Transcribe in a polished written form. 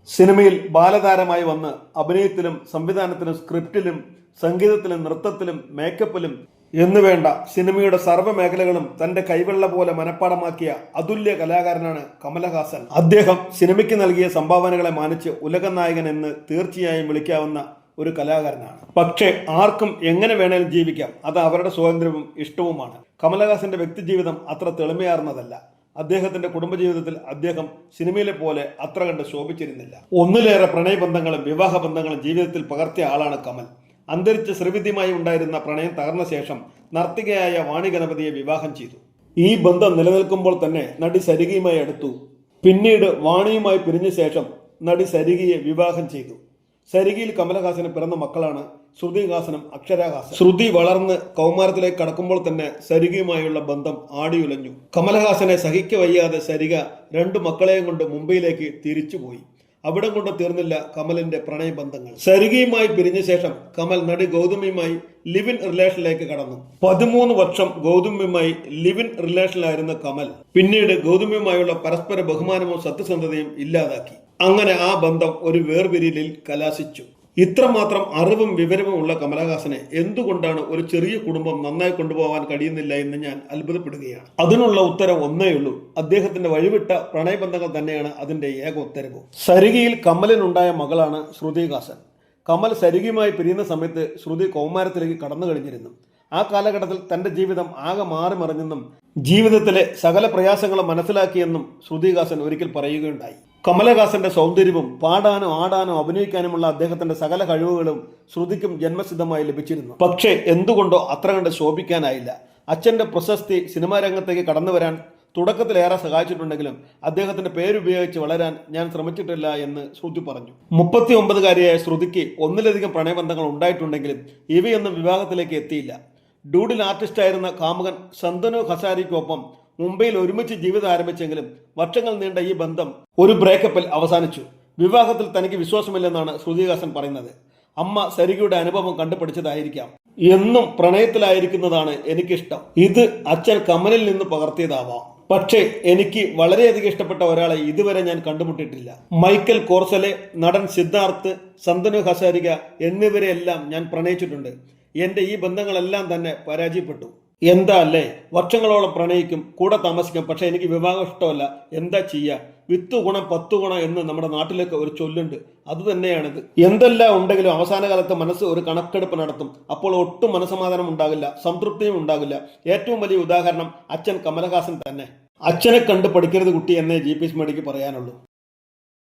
സിനിമയിൽ ബാലതാരമായി വന്ന് അഭിനയത്തിലും സംവിധാനത്തിലും സ്ക്രിപ്റ്റിലും സംഗീതത്തിലും നൃത്തത്തിലും മേക്കപ്പിലും എന്നുവേണ്ട സിനിമയുടെ സർവ്വ മേഖലകളും തന്റെ കൈവെള്ള പോലെ മനഃപ്പാടമാക്കിയ അതുല്യ കലാകാരനാണ് കമലഹാസൻ. അദ്ദേഹം സിനിമയ്ക്ക് നൽകിയ സംഭാവനകളെ മാനിച്ച് ഉലകനായകൻ എന്ന് തീർച്ചയായും വിളിക്കാവുന്ന ഒരു കലാകാരനാണ്. പക്ഷേ ആർക്കും എങ്ങനെ വേണേലും ജീവിക്കാം, അത് അവരുടെ സ്വാതന്ത്ര്യവും ഇഷ്ടവുമാണ്. കമലഹാസന്റെ വ്യക്തിജീവിതം അത്ര തെളിമയാർന്നതല്ല. അദ്ദേഹത്തിന്റെ കുടുംബജീവിതത്തിൽ അദ്ദേഹം സിനിമയിലെ പോലെ അത്ര കണ്ട് ശോഭിച്ചിരുന്നില്ല. ഒന്നിലേറെ പ്രണയബന്ധങ്ങളും വിവാഹബന്ധങ്ങളും ജീവിതത്തിൽ പകർത്തിയ ആളാണ് കമൽ. അന്തരിച്ച ശ്രീവിദ്യയുമായി ഉണ്ടായിരുന്ന പ്രണയം തകർന്ന ശേഷം നർത്തകിയായ വാണി ഗണപതിയെ വിവാഹം ചെയ്തു. ഈ ബന്ധം നിലനിൽക്കുമ്പോൾ തന്നെ നടി സരികയുമായി അടുത്തു. പിന്നീട് വാണിയുമായി പിരിഞ്ഞ ശേഷം നടി സരികയെ വിവാഹം ചെയ്തു. സരികയിൽ കമലഹാസന് പിറന്ന മക്കളാണ് ശ്രുതിഹാസനും അക്ഷരാഹാസനും. ശ്രുതി വളർന്ന് കൗമാരത്തിലേക്ക് കടക്കുമ്പോൾ തന്നെ സരികയുമായുള്ള ബന്ധം ആടിയുലഞ്ഞു. കമലഹാസനെ സഹിക്കവയ്യാതെ സരിക 2 മക്കളെയും കൊണ്ട് മുംബൈയിലേക്ക് തിരിച്ചുപോയി. അവിടം കൊണ്ട് തീർന്നില്ല കമലിന്റെ പ്രണയബന്ധങ്ങൾ. സരികയുമായി പിരിഞ്ഞ ശേഷം കമൽ നടി ഗൗതമിയുമായി ലിവ് ഇൻ റിലേഷനിലേക്ക് കടന്നു. 13 വർഷം ഗൗതമിയുമായി ലിവ് ഇൻ റിലേഷനിലായിരുന്ന കമൽ പിന്നീട് ഗൗതമിയുമായുള്ള പരസ്പര ബഹുമാനവും സത്യസന്ധതയും ഇല്ലാതാക്കി. അങ്ങനെ ആ ബന്ധം ഒരു വേർപിരിയലിൽ കലാശിച്ചു. ഇത്രമാത്രം അറിവും വിവരവും ഉള്ള കമലഹാസനെ എന്തുകൊണ്ടാണ് ഒരു ചെറിയ കുടുംബം നന്നായി കൊണ്ടുപോകാൻ കഴിയുന്നില്ല എന്ന് ഞാൻ അത്ഭുതപ്പെടുകയാണ്. അതിനുള്ള ഉത്തരം ഒന്നേയുള്ളൂ: അദ്ദേഹത്തിന്റെ വഴിവിട്ട പ്രണയബന്ധങ്ങൾ തന്നെയാണ് അതിന്റെ ഏക ഉത്തരവും. സരികയിൽ കമലിനുണ്ടായ മകളാണ് ശ്രുതിഹാസൻ. കമൽ സരികയുമായി പിരിയുന്ന സമയത്ത് ശ്രുതി കൗമാരത്തിലേക്ക് കടന്നു കഴിഞ്ഞിരുന്നു. ആ കാലഘട്ടത്തിൽ തന്റെ ജീവിതം ആകെ മാറി മറിഞ്ഞെന്നും ജീവിതത്തിലെ സകല പ്രയാസങ്ങളും മനസ്സിലാക്കിയെന്നും ശ്രുതിഹാസൻ ഒരിക്കൽ പറയുകയുണ്ടായി. കമലഹാസന്റെ സൗന്ദര്യവും പാടാനും ആടാനും അഭിനയിക്കാനുമുള്ള അദ്ദേഹത്തിന്റെ സകല കഴിവുകളും ശ്രുതിക്കും ജന്മസിദ്ധമായി ലഭിച്ചിരുന്നു. പക്ഷേ എന്തുകൊണ്ടോ അത്ര കണ്ട് ശോഭിക്കാനായില്ല. അച്ഛന്റെ പ്രശസ്തി സിനിമാ രംഗത്തേക്ക് കടന്നു വരാൻ തുടക്കത്തിലേറെ സഹായിച്ചിട്ടുണ്ടെങ്കിലും അദ്ദേഹത്തിന്റെ പേരുപയോഗിച്ച് വളരാൻ ഞാൻ ശ്രമിച്ചിട്ടില്ല എന്ന് ശ്രുതി പറഞ്ഞു. 39-കാരിയായ ശ്രുതിക്ക് ഒന്നിലധികം പ്രണയബന്ധങ്ങൾ ഉണ്ടായിട്ടുണ്ടെങ്കിലും ഇവയൊന്നും വിവാഹത്തിലേക്ക് എത്തിയില്ല. ഡൂഡിൽ ആർട്ടിസ്റ്റായിരുന്ന കാമുകൻ ശന്തനു ഹസാരിക്കൊപ്പം മുംബൈയിൽ ഒരുമിച്ച് ജീവിതം ആരംഭിച്ചെങ്കിലും വർഷങ്ങൾ നീണ്ട ഈ ബന്ധം ഒരു ബ്രേക്കപ്പിൽ അവസാനിച്ചു. വിവാഹത്തിൽ തനിക്ക് വിശ്വാസമില്ലെന്നാണ് ശ്രുതിഹാസൻ പറയുന്നത്. അമ്മ സരികയുടെ അനുഭവം കണ്ടുപിടിച്ചതായിരിക്കാം. എന്നും പ്രണയത്തിലായിരിക്കുന്നതാണ് എനിക്കിഷ്ടം. ഇത് അച്ഛൻ കമലിൽ നിന്ന് പകർത്തിയതാവാം. പക്ഷേ എനിക്ക് വളരെയധികം ഇഷ്ടപ്പെട്ട ഒരാളെ ഇതുവരെ ഞാൻ കണ്ടുമുട്ടിയിട്ടില്ല. മൈക്കൽ കോർസലെ, നടൻ സിദ്ധാർത്ഥ്, ശന്തനു ഹസാരിക എന്നിവരെയെല്ലാം ഞാൻ പ്രണയിച്ചിട്ടുണ്ട്. എന്റെ ഈ ബന്ധങ്ങളെല്ലാം തന്നെ പരാജയപ്പെട്ടു. എന്താ അല്ലേ? വർഷങ്ങളോളം പ്രണയിക്കും, കൂടെ താമസിക്കും, പക്ഷെ എനിക്ക് വിവാഹം ഇഷ്ടമല്ല. എന്താ ചെയ്യുക? 10 ഗുണം 10 ഗുണം എന്ന് നമ്മുടെ നാട്ടിലേക്ക് ഒരു ചൊല്ലുണ്ട്. അത് തന്നെയാണിത്. എന്തെല്ലാം ഉണ്ടെങ്കിലും അവസാന കാലത്ത് മനസ്സ് ഒരു കണക്കെടുപ്പ് നടത്തും. അപ്പോൾ ഒട്ടും മനസമാധാനം ഉണ്ടാകില്ല, സംതൃപ്തിയും ഉണ്ടാകില്ല. ഏറ്റവും വലിയ ഉദാഹരണം അച്ഛൻ കമലഹാസൻ തന്നെ. അച്ഛനെ കണ്ട് പഠിക്കരുത് കുട്ടി എന്നേ GP സ്മടിക്ക് പറയാനുള്ളൂ.